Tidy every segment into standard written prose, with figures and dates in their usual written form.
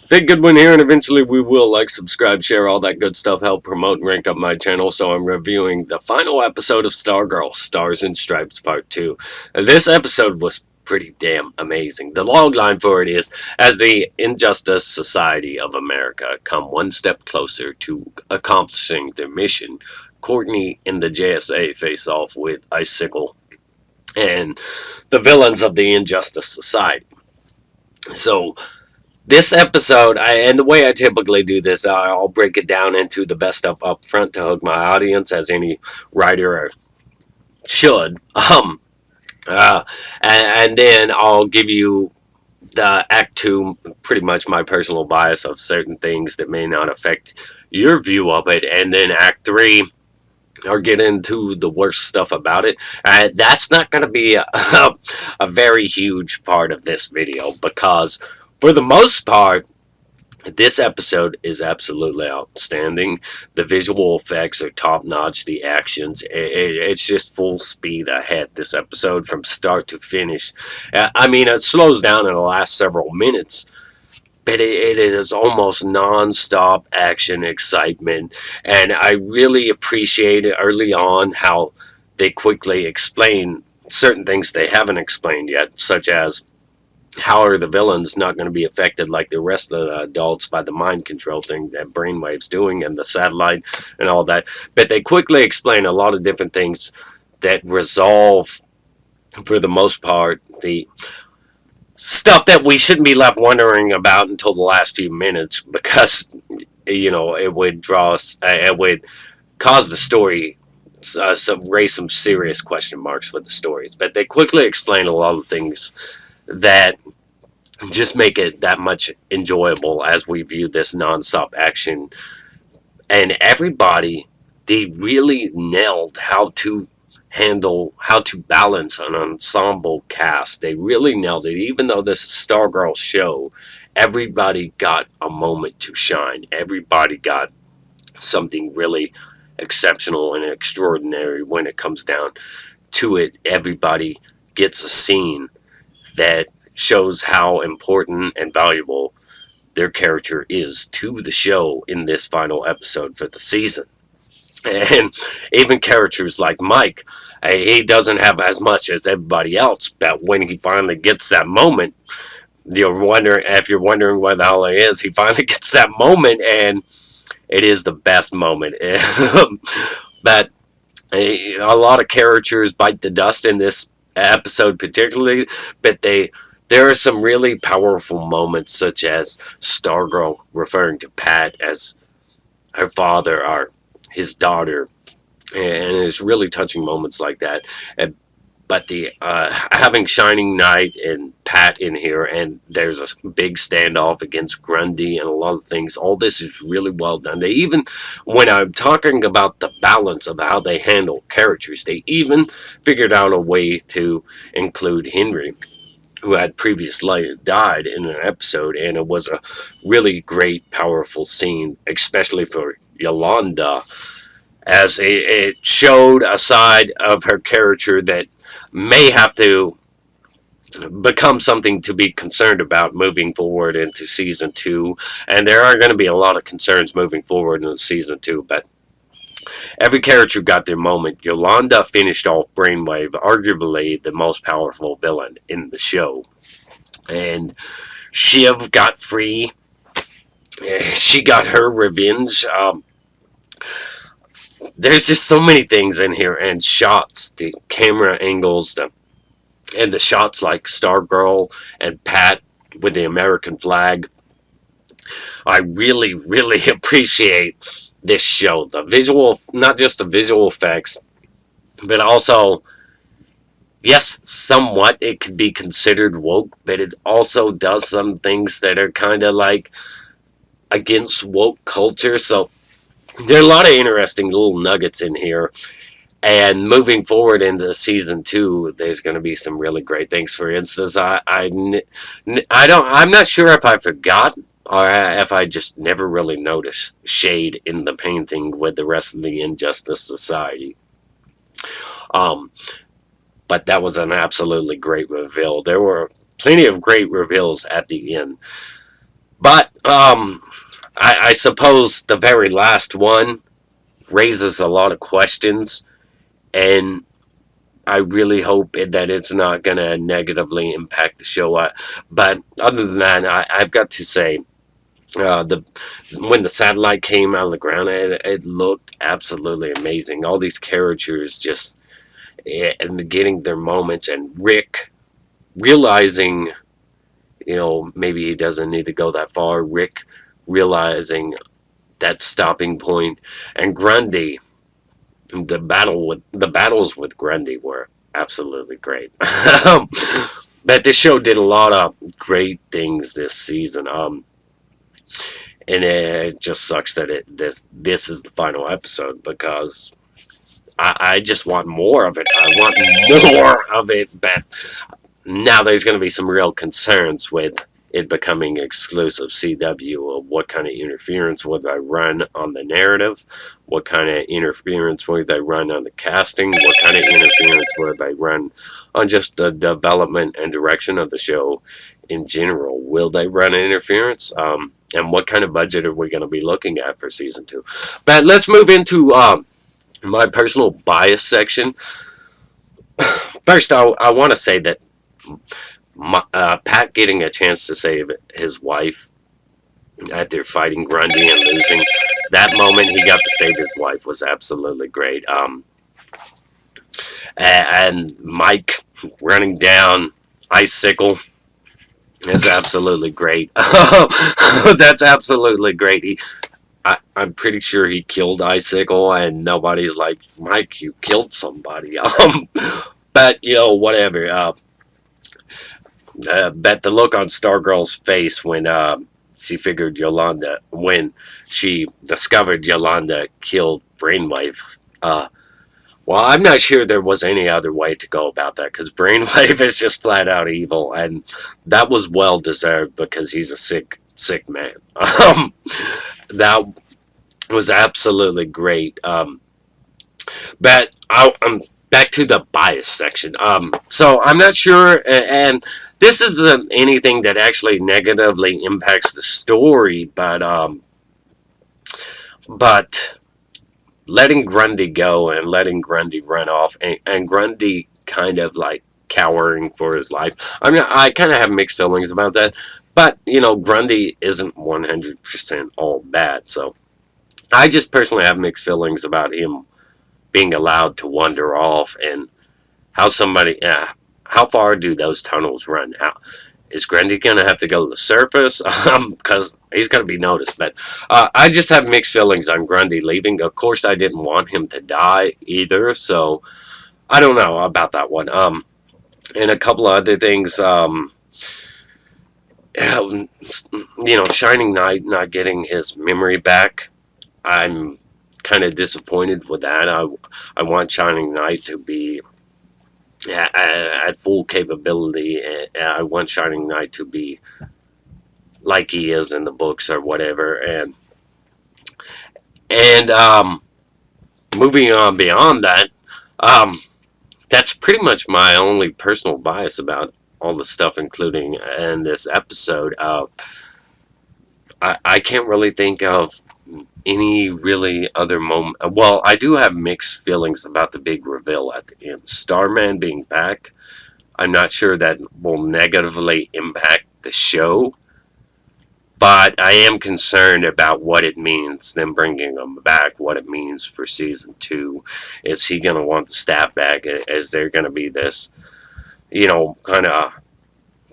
Big good one here, and eventually we will like, subscribe, share, all that good stuff, help promote and rank up my channel. So I'm reviewing the final episode of Stargirl, Stars and Stripes Part 2. This episode was pretty damn amazing. The logline for it is, as the Injustice Society of America come one step closer to accomplishing their mission, Courtney and the JSA face off with Icicle and the villains of the Injustice Society. So this episode, and the way I typically do this, I'll break it down into the best stuff up front to hook my audience, as any writer should. And then I'll give you the Act 2, pretty much my personal bias of certain things that may not affect your view of it. And then Act 3, or get into the worst stuff about it. That's not going to be a very huge part of this video, because for the most part, this episode is absolutely outstanding. The visual effects are top notch. The actions, it's just full speed ahead. This episode from start to finish. I mean, it slows down in the last several minutes, but it is almost non-stop action excitement. And I really appreciate it early on how they quickly explain certain things they haven't explained yet, such as how are the villains not going to be affected like the rest of the adults by the mind control thing that Brainwave's doing and the satellite and all that. But they quickly explain a lot of different things that resolve, for the most part, the stuff that we shouldn't be left wondering about until the last few minutes, because it would draw us, it would cause the story raise some serious question marks for the stories. But they quickly explain a lot of things that just make it that much enjoyable as we view this non-stop action. And everybody, they really nailed how to balance an ensemble cast. They really nailed it. Even though this is Stargirl show, everybody got a moment to shine. Everybody got something really exceptional and extraordinary when it comes down to it. Everybody gets a scene that shows how important and valuable their character is to the show in this final episode for the season. And even characters like Mike, he doesn't have as much as everybody else, but when he finally gets that moment, if you're wondering what the hell it is, he finally gets that moment, and it is the best moment. But a lot of characters bite the dust in this episode particularly, but there are some really powerful moments, such as Stargirl referring to Pat as her father or his daughter, and it's really touching moments like that. But the having Shining Knight and Pat in here, and there's a big standoff against Grundy and a lot of things. All this is really well done. They even, when I'm talking about the balance of how they handle characters, they even figured out a way to include Henry, who had previously died, in an episode, and it was a really great, powerful scene, especially for Yolanda, as it showed a side of her character that may have to become something to be concerned about moving forward into season 2. And there are going to be a lot of concerns moving forward into season 2, but every character got their moment. Yolanda finished off Brainwave, arguably the most powerful villain in the show. And Shiv got free. She got her revenge. There's just so many things in here, and shots, the camera angles, and the shots like Stargirl and Pat with the American flag. I really, really appreciate this show. The visual, not just the visual effects, but also, yes, somewhat it could be considered woke, but it also does some things that are kind of like against woke culture. So there are a lot of interesting little nuggets in here. And moving forward into season 2, there's going to be some really great things. For instance, I'm not sure if I forgot or if I just never really noticed shade in the painting with the rest of the Injustice Society. But that was an absolutely great reveal. There were plenty of great reveals at the end. But I suppose the very last one raises a lot of questions, and I really hope that it's not going to negatively impact the show. But other than that, I've got to say, the when the satellite came out of the ground, it looked absolutely amazing. All these characters just and getting their moments, and Rick realizing, maybe he doesn't need to go that far. Rick realizing that stopping point, and Grundy. The battles with Grundy were absolutely great. But this show did a lot of great things this season. And it just sucks that this is the final episode, because I just want more of it. I want more of it, but now there's going to be some real concerns with it becoming exclusive CW. What kind of interference would they run on the narrative? What kind of interference would they run on the casting? What kind of interference would they run on just the development and direction of the show in general? Will they run interference? And what kind of budget are we going to be looking at for season 2? But let's move into my personal bias section. First, I want to say that Pat getting a chance to save his wife after fighting Grundy and losing, that moment he got to save his wife was absolutely great. And Mike running down Icicle is absolutely great. That's absolutely great. I'm pretty sure he killed Icicle, and nobody's like, Mike, you killed somebody. But whatever. But the look on Stargirl's face when she figured when she discovered Yolanda killed Brainwave. Well, I'm not sure there was any other way to go about that, because Brainwave is just flat out evil, and that was well deserved because he's a sick man. That was absolutely great. But I'm back to the bias section. So I'm not sure, and this isn't anything that actually negatively impacts the story, but letting Grundy go and letting Grundy run off, and Grundy kind of like cowering for his life. I mean, I kind of have mixed feelings about that, but Grundy isn't 100% all bad, so I just personally have mixed feelings about him being allowed to wander off, and how far do those tunnels run? Is Grundy gonna have to go to the surface? Because he's gonna be noticed. But I just have mixed feelings on Grundy leaving. Of course, I didn't want him to die either, so I don't know about that one. And a couple of other things. Shining Knight not getting his memory back. I'm kind of disappointed with that. I want Shining Knight to be at full capability. I want Shining Knight to be like he is in the books or whatever. And moving on beyond that, that's pretty much my only personal bias about all the stuff, including in this episode. I can't really think of any really other moment. Well, I do have mixed feelings about the big reveal at the end. Starman being back, I'm not sure that will negatively impact the show, but I am concerned about what it means, them bringing him back, what it means for season 2. Is he going to want the staff back? Is there going to be this, kind of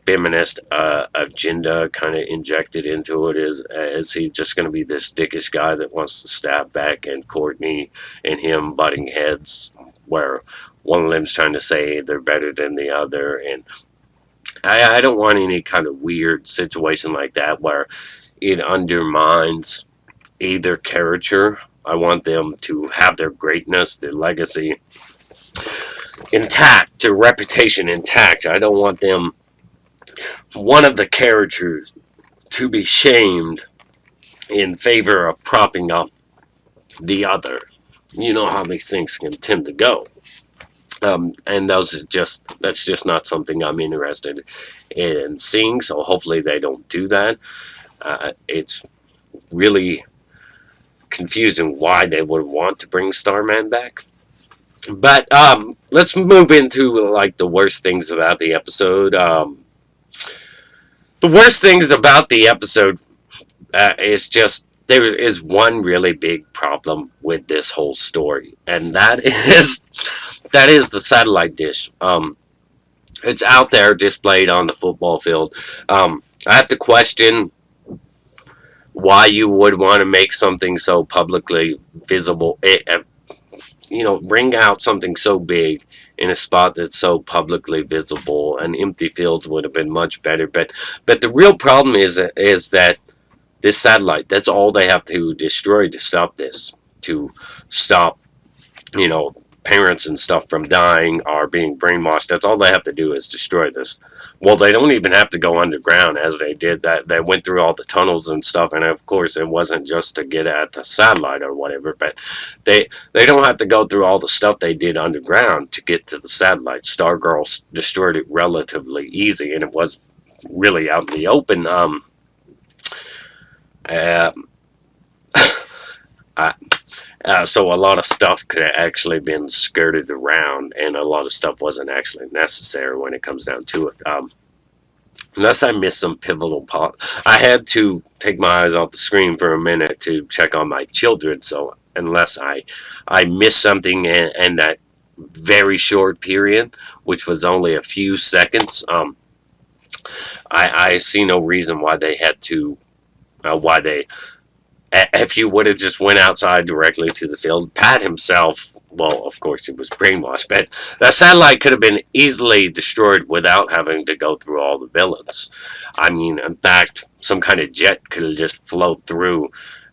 feminist agenda kind of injected into it? Is he just going to be this dickish guy that wants the staff back, and Courtney and him butting heads where one of them's trying to say they're better than the other? And I don't want any kind of weird situation like that where it undermines either character. I want them to have their greatness, their legacy intact, their reputation intact. I don't want one of the characters to be shamed in favor of propping up the other. You know how these things can tend to go. And that's just not something I'm interested in seeing, so hopefully they don't do that. It's really confusing why they would want to bring Starman back. But let's move into like the worst things about the episode. The worst things about the episode is just there is one really big problem with this whole story, and that is the satellite dish. It's out there displayed on the football field. I have to question why you would want to make something so publicly visible. Bring out something so big in a spot that's so publicly visible. An empty field would have been much better. But the real problem is that this satellite. That's all they have to destroy to stop this. To stop, you know, parents and stuff from dying or being brainwashed. That's all they have to do is destroy this. Well, they don't even have to go underground as they did. That they went through all the tunnels and stuff, and of course, it wasn't just to get at the satellite or whatever. But they don't have to go through all the stuff they did underground to get to the satellite. Stargirl destroyed it relatively easy, and it was really out in the open. Uh, I, so a lot of stuff could have actually been skirted around, and a lot of stuff wasn't actually necessary when it comes down to it. Unless I missed some pivotal part, I had to take my eyes off the screen for a minute to check on my children. So unless I missed something in that very short period, which was only a few seconds, I see no reason why they had to why they if you would have just went outside directly to the field, Pat himself, well, of course he was brainwashed, but that satellite could have been easily destroyed without having to go through all the villains. I mean, in fact, some kind of jet could have just flowed through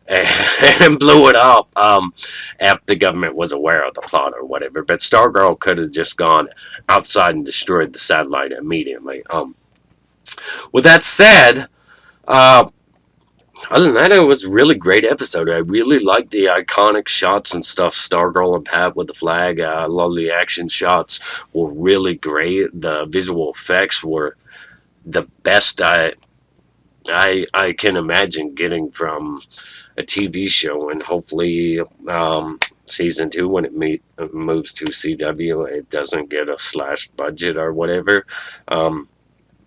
and blew it up if the government was aware of the plot or whatever. But Stargirl could have just gone outside and destroyed the satellite immediately. With that said, uh, other than that, it was a really great episode. I really liked the iconic shots and stuff. Stargirl and Pat with the flag. A lot of the action shots were really great. The visual effects were the best I can imagine getting from a TV show. And hopefully, season 2, when it moves to CW, it doesn't get a slashed budget or whatever.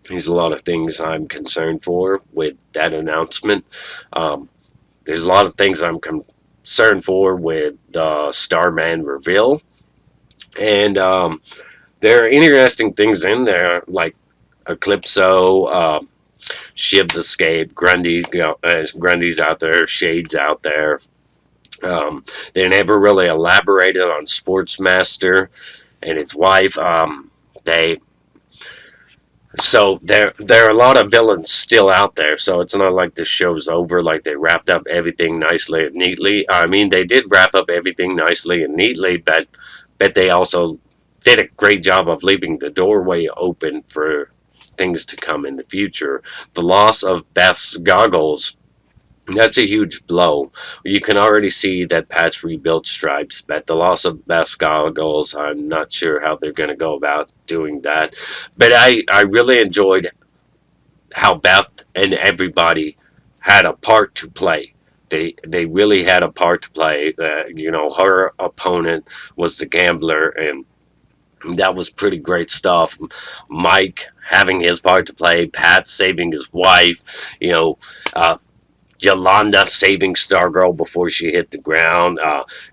There's a lot of things I'm concerned for with that announcement. There's a lot of things I'm concerned for with the Starman reveal. And there are interesting things in there, like Eclipso, Shiv's escape, Grundy's out there, Shade's out there. They never really elaborated on Sportsmaster and his wife. They So there are a lot of villains still out there. So it's not like the show's over. Like they wrapped up everything nicely and neatly. I mean, they did wrap up everything nicely and neatly, but they also did a great job of leaving the doorway open for things to come in the future. The loss of Beth's goggles, that's a huge blow. You can already see that Patch rebuilt Stripes, but the loss of Beth's goggles, I'm not sure how they're going to go about doing that. But I really enjoyed how Beth and everybody had a part to play. They really had a part to play. Her opponent was the gambler, and that was pretty great stuff. Mike having his part to play, Pat saving his wife, you know, Yolanda saving Stargirl before she hit the ground,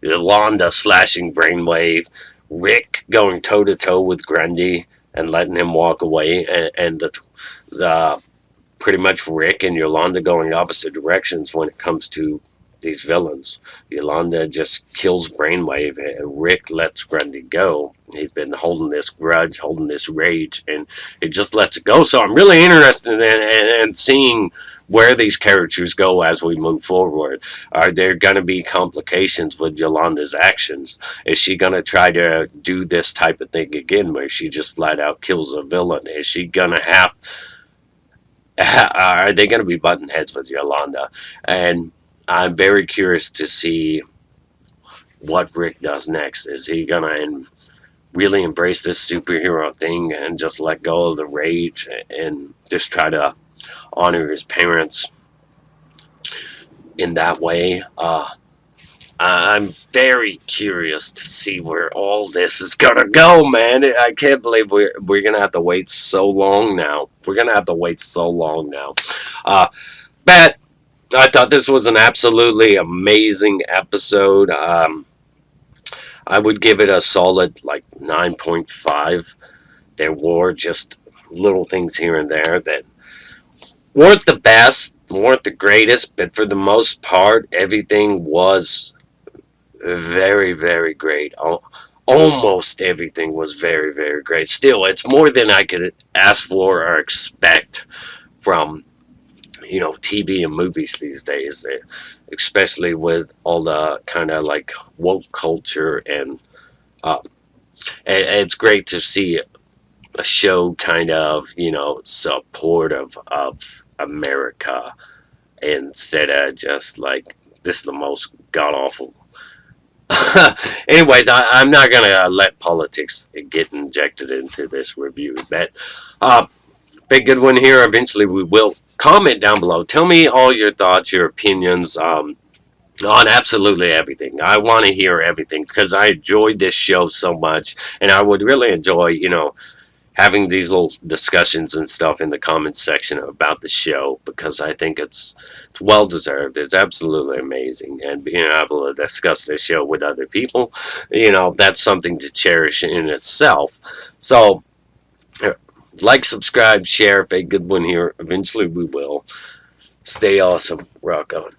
Yolanda slashing Brainwave, Rick going toe to toe with Grundy and letting him walk away, and the pretty much Rick and Yolanda going opposite directions when it comes to these villains. Yolanda just kills Brainwave, and Rick lets Grundy go. He's been holding this grudge, holding this rage, and it just lets it go. So I'm really interested in seeing where these characters go as we move forward. Are there going to be complications with Yolanda's actions? Is she going to try to do this type of thing again where she just flat out kills a villain? Is she going to are they going to be button heads with Yolanda? And I'm very curious to see what Rick does next. Is he going to really embrace this superhero thing and just let go of the rage and just try to honor his parents? in that way. I'm very curious to see where all this is gonna go, man. I can't believe we're gonna have to wait so long now. We're gonna have to wait so long now. Uh, but I thought this was an absolutely amazing episode. I would give it a solid like 9.5. There were just little things here and there that weren't the best, weren't the greatest, but for the most part, everything was very, very great. Almost everything was very, very great. Still, it's more than I could ask for or expect from TV and movies these days, especially with all the kind of like woke culture uh, it's great to see a show kind of supportive of America instead of just like this is the most god awful. Anyways, I'm not gonna let politics get injected into this review, but uh, big good one here. Eventually, we will comment down below. Tell me all your thoughts, your opinions on absolutely everything. I want to hear everything because I enjoyed this show so much, and I would really enjoy, having these little discussions and stuff in the comments section about the show because I think it's well deserved. It's absolutely amazing, and being able to discuss this show with other people, that's something to cherish in itself. So, like, subscribe, share. If a good one here, eventually we will. Stay awesome. Rock on.